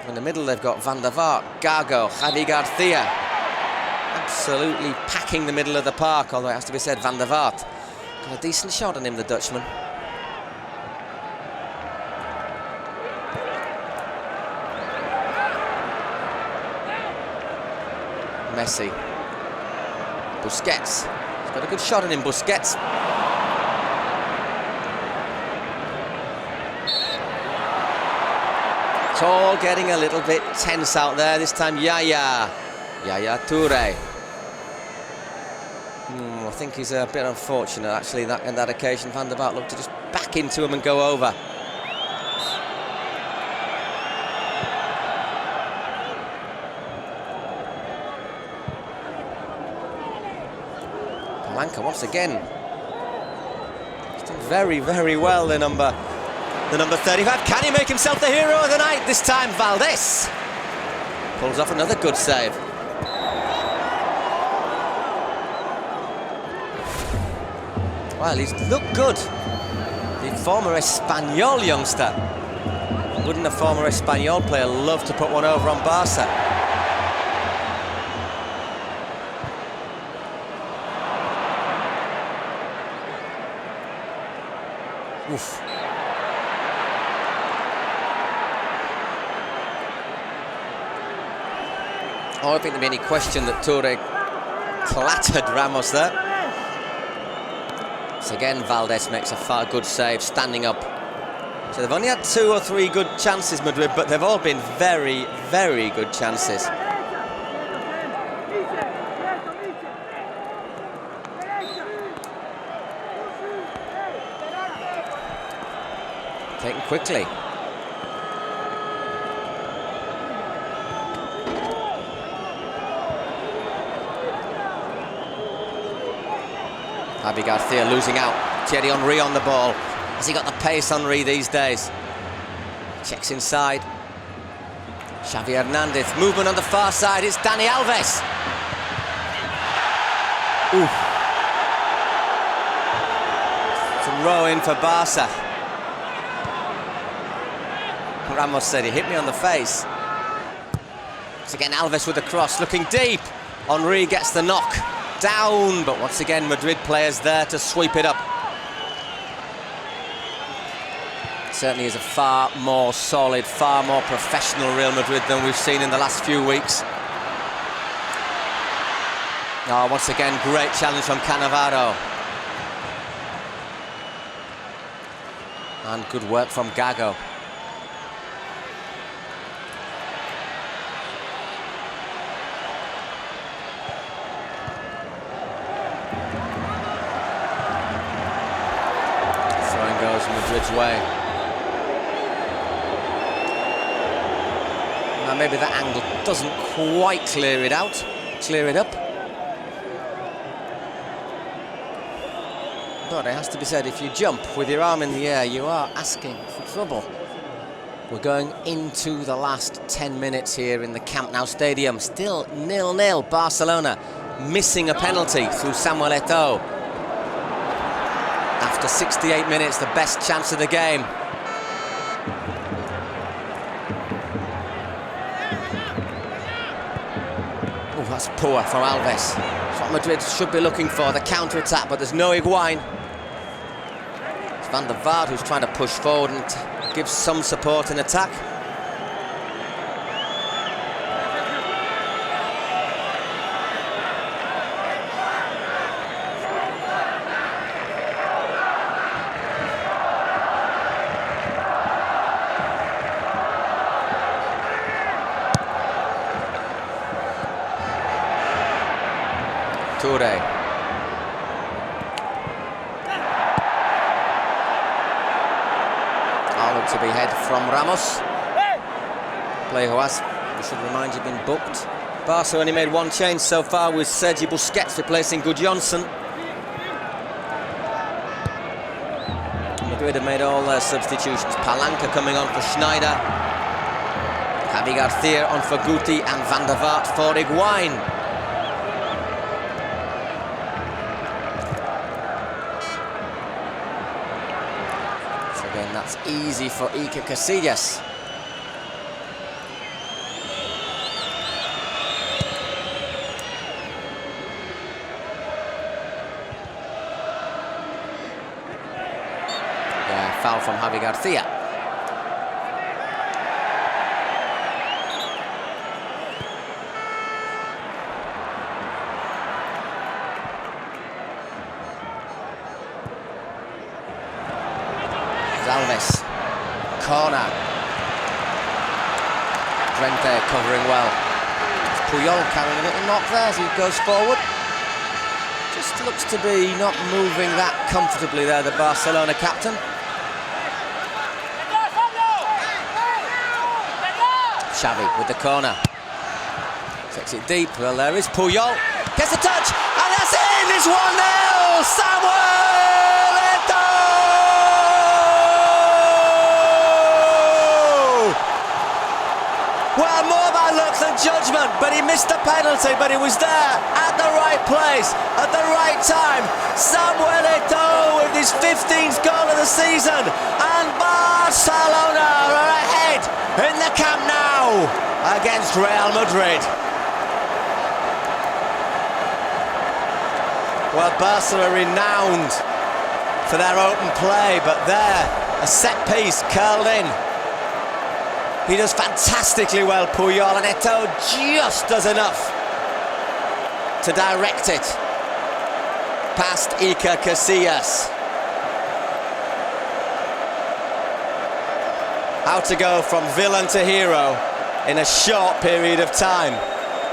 In the middle, they've got Van der Vaart, Gago, Javi Garcia. Absolutely packing the middle of the park, although it has to be said, Van der Vaart got a decent shot on him, the Dutchman. Messi. Busquets. He's got a good shot on him, Busquets. It's all getting a little bit tense out there. This time, Yaya Toure. I think he's a bit unfortunate, actually, in that occasion. Van der Vaart looked to just back into him and go over. Palanca once again. He's done very, very well, the number 35. Can he make himself the hero of the night? This time, Valdés pulls off another good save. Well, he's looked good. The former Espanyol youngster. Wouldn't a former Espanyol player love to put one over on Barca? Oof. I don't think there'd be any question that Toure clattered Ramos there. So again, Valdés makes a good save, standing up. So they've only had 2 or 3 good chances, Madrid, but they've all been very, very good chances. Taken quickly. Javi Garcia losing out. Thierry Henry on the ball. Has he got the pace, Henry, these days? Checks inside. Xavi Hernandez. Movement on the far side. It's Dani Alves. Ooh. Some row in for Barca. Ramos said he hit me on the face. Once again, Alves with the cross, looking deep. Henry gets the knock. Down, but once again, Madrid players there to sweep it up. Certainly is a far more solid, far more professional Real Madrid than we've seen in the last few weeks. Oh, once again, great challenge from Cannavaro. And good work from Gago. Madrid's way. Now maybe that angle doesn't quite clear it up. But it has to be said, if you jump with your arm in the air, you are asking for trouble. We're going into the last 10 minutes here in the Camp Nou stadium. Still 0-0, Barcelona missing a penalty through Samuel Eto'o. After 68 minutes, the best chance of the game. Oh, that's poor from Alves. That's what Madrid should be looking for, the counter-attack, but there's no Higuain. It's Van der Vaart who's trying to push forward and give some support in attack. Toure. Look to be head from Ramos. Player who has, we should remind you, been booked. Barca only made 1 change so far, with Sergio Busquets replacing Gudjonsson. Madrid have made all their substitutions. Palanca coming on for Schneider. Javi Garcia on for Guti, and Van der Vaart for Higuain. That's easy for Iker Casillas. foul from Javi Garcia. Alves, corner. Drenthe covering well. Puyol carrying a little knock there as he goes forward. Just looks to be not moving that comfortably there, the Barcelona captain. Xavi with the corner. Takes it deep. Well, there is Puyol. Gets the touch, and that's in! It's 1-0! Samuel Eto'o! Well, more by luck than judgment, but he missed the penalty, but he was there at the right place, at the right time. Samuel Eto'o with his 15th goal of the season, and Barcelona are ahead in the Camp Nou against Real Madrid. Well, Barca are renowned for their open play, but there, a set piece curled in. He does fantastically well, Puyol, and Eto'o just does enough to direct it past Iker Casillas. How to go from villain to hero in a short period of time,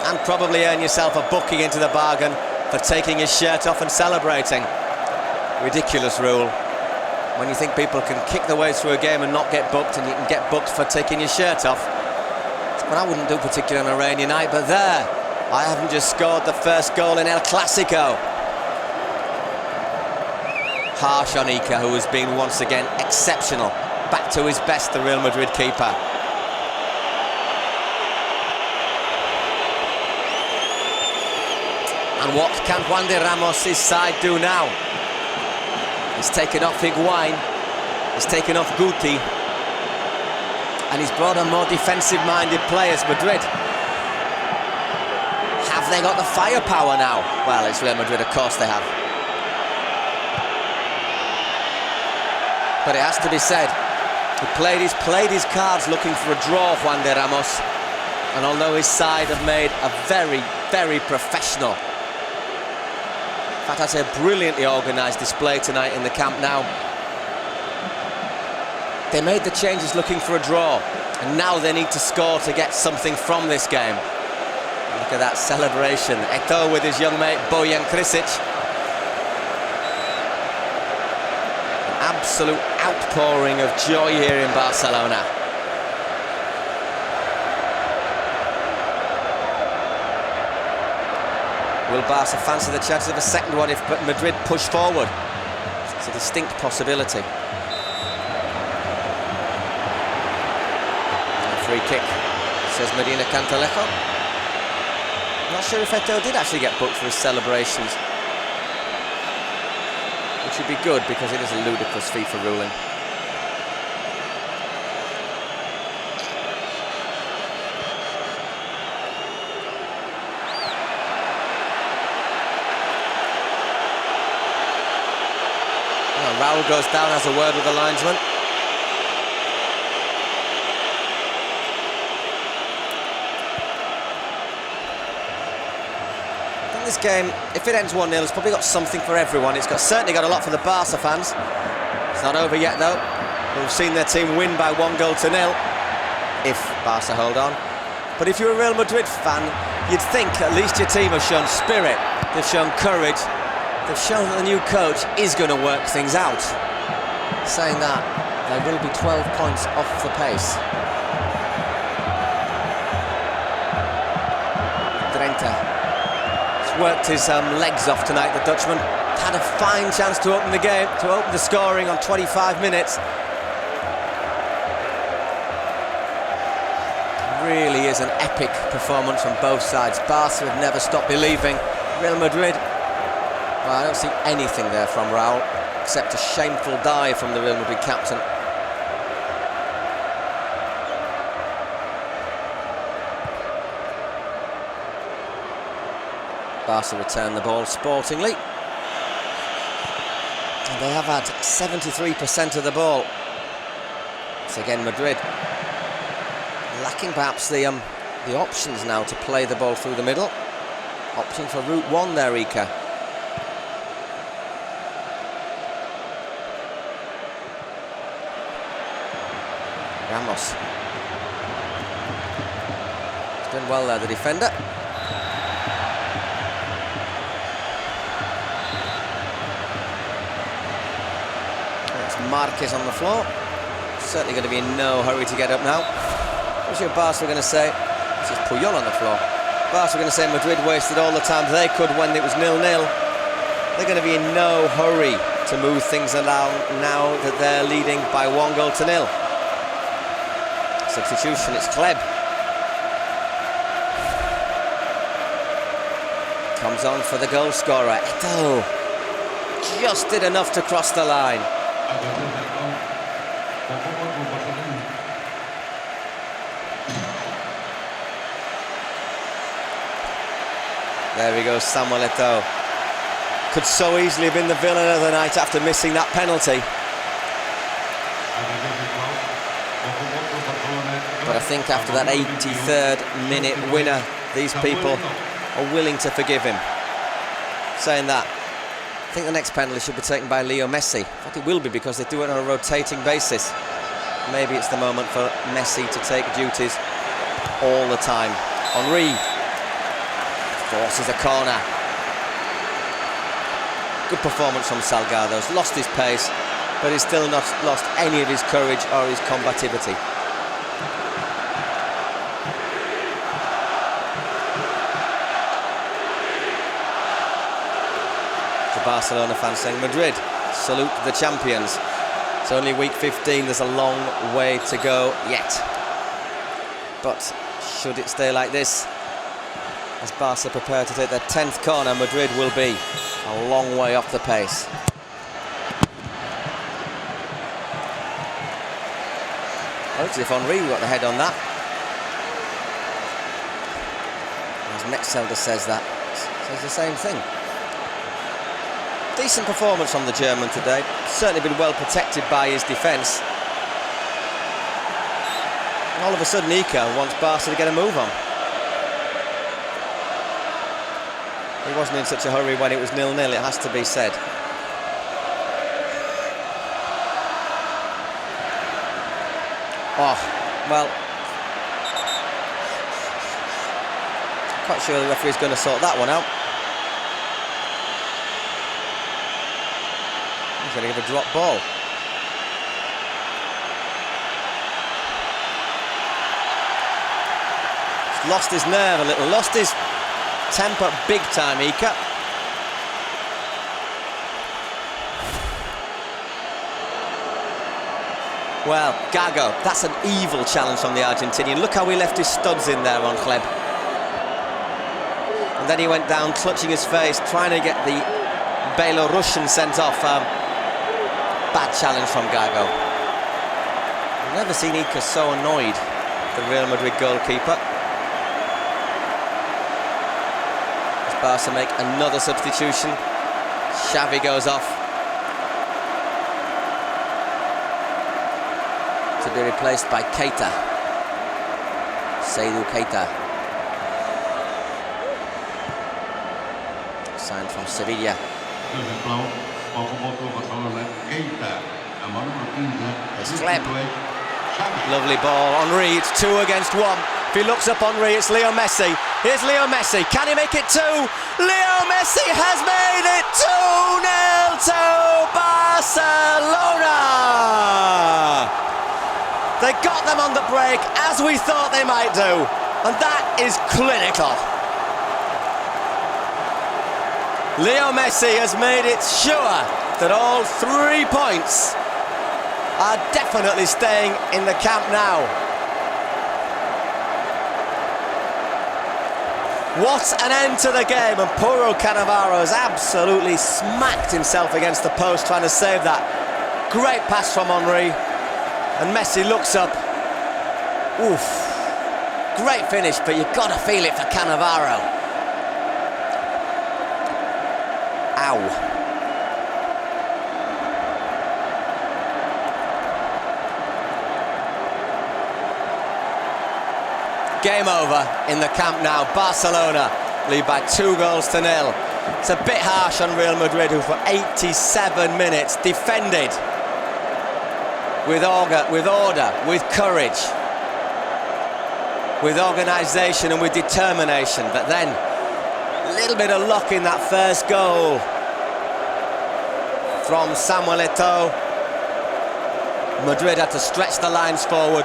and probably earn yourself a booking into the bargain for taking his shirt off and celebrating. Ridiculous rule. When you think people can kick their way through a game and not get booked, and you can get booked for taking your shirt off. Well, I wouldn't do particularly on a rainy night, but there, I haven't just scored the first goal in El Clásico. Harsh on Iker, who has been once again exceptional. Back to his best, the Real Madrid keeper. And what can Ramos' side do now? He's taken off Higuain, he's taken off Guti, and he's brought on more defensive-minded players. Madrid, have they got the firepower now? Well, it's Real Madrid, of course they have. But it has to be said, he played his cards looking for a draw, Juan de Ramos, and although his side have made a very, very professional, in fact, I'd say a brilliantly organised display tonight in the Camp Nou. They made the changes looking for a draw, and now they need to score to get something from this game. Look at that celebration. Eto'o with his young mate Bojan Krisic. An absolute outpouring of joy here in Barcelona. Will Barca fancy the chances of a second one if Madrid push forward? It's a distinct possibility. And a free kick, says Medina Cantalejo. Not sure if Eto'o did actually get booked for his celebrations, which would be good because it is a ludicrous FIFA ruling. Raul goes down, has a word with the linesman. I think this game, if it ends 1-0, it's probably got something for everyone. It's certainly got a lot for the Barca fans. It's not over yet, though. We've seen their team win by 1-0 if Barca hold on. But if you're a Real Madrid fan, you'd think at least your team has shown spirit, they've shown courage. They've shown that the new coach is going to work things out. Saying that, they will be 12 points off the pace. Drenthe has worked his legs off tonight, the Dutchman. Had a fine chance to open the game, to open the scoring on 25 minutes. Really is an epic performance from both sides. Barca have never stopped believing. Real Madrid, well, I don't see anything there from Raul, except a shameful dive from the Real Madrid captain. Barca return the ball sportingly. And they have had 73% of the ball. It's again Madrid. Lacking perhaps the options now to play the ball through the middle. Opting for route one there, Iker. Ramos. He's done well there, the defender. It's Marquez on the floor. Certainly going to be in no hurry to get up now. What's your Barca going to say? This is Puyol on the floor. Barca going to say Madrid wasted all the time they could when it was 0-0. They're going to be in no hurry to move things along now that they're leading by 1-0. Substitution, it's Kleb. Comes on for the goal scorer, Eto'o. Just did enough to cross the line. There we go, Samuel Eto'o. Could so easily have been the villain of the night after missing that penalty. But I think after that 83rd minute winner, these people are willing to forgive him. Saying that, I think the next penalty should be taken by Leo Messi. In fact, it will be because they do it on a rotating basis. Maybe it's the moment for Messi to take duties all the time. Henry forces a corner. Good performance from Salgado. He's lost his pace, but he's still not lost any of his courage or his combativity. The Barcelona fans saying, Madrid, salute the champions. It's only week 15, there's a long way to go yet. But should it stay like this, as Barca prepare to take their 10th corner, Madrid will be a long way off the pace. Looks as if Henry got the head on that. As Metzelder says that, says the same thing. Decent performance from the German today. Certainly been well protected by his defence. And all of a sudden Iker wants Barca to get a move on. He wasn't in such a hurry when it was 0-0, it has to be said. Oh, well, quite sure the referee's going to sort that one out. He's going to give a drop ball. He's lost his nerve a little, lost his temper big time, Iker. Well, Gago, that's an evil challenge from the Argentinian. Look how he left his studs in there on Kleb. And then he went down, clutching his face, trying to get the Belarusian sent off. Bad challenge from Gago. I've never seen Iker so annoyed, the Real Madrid goalkeeper. Barca make another substitution. Xavi goes off to be replaced by Keita. Seydou Keita, signed from Sevilla. It's Kleb. Lovely ball. Henry, it's 2 against 1. If he looks up Henry, it's Leo Messi. Here's Leo Messi. Can he make it 2? Leo Messi has made it 2-0 to Barcelona. They got them on the break, as we thought they might do. And that is clinical. Leo Messi has made it sure that all 3 points are definitely staying in the Camp Nou. What an end to the game, and Fabio Cannavaro has absolutely smacked himself against the post trying to save that. Great pass from Henry, and Messi looks up. Oof. Great finish, but you've got to feel it for Cannavaro. Ow. game over in the Camp Nou. Barcelona lead by 2-0. It's a bit harsh on Real Madrid, who for 87 minutes defended with order, with courage, with organisation and with determination. But then a little bit of luck in that first goal from Samuel Eto'o. Madrid had to stretch the lines forward.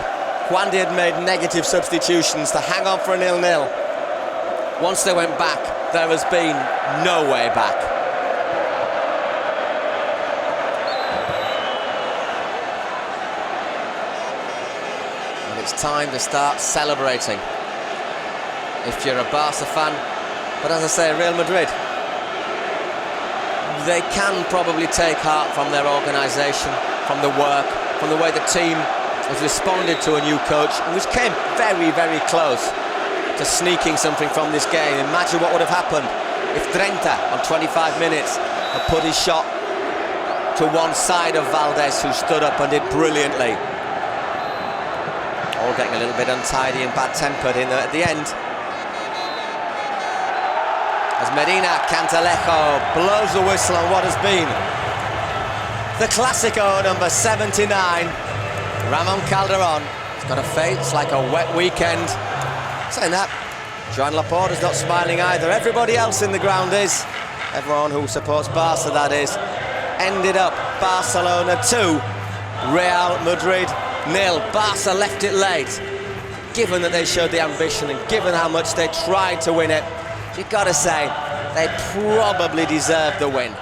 Juandi had made negative substitutions to hang on for a 0-0. Once they went back, there has been no way back. And it's time to start celebrating if you're a Barca fan. But as I say, Real Madrid, they can probably take heart from their organisation, from the work, from the way the team has responded to a new coach, which came very, very close to sneaking something from this game. Imagine what would have happened if Drenthe, on 25 minutes, had put his shot to one side of Valdés, who stood up and did brilliantly. All getting a little bit untidy and bad-tempered at the end. As Medina Cantalejo blows the whistle on what has been the Clásico number 79. Ramon Calderon has got a face like a wet weekend. Saying that, Joan Laporta's not smiling either. Everybody else in the ground is. Everyone who supports Barca, that is. Ended up Barcelona 2, Real Madrid 0. Barca left it late. Given that they showed the ambition and given how much they tried to win it, you've got to say they probably deserved the win.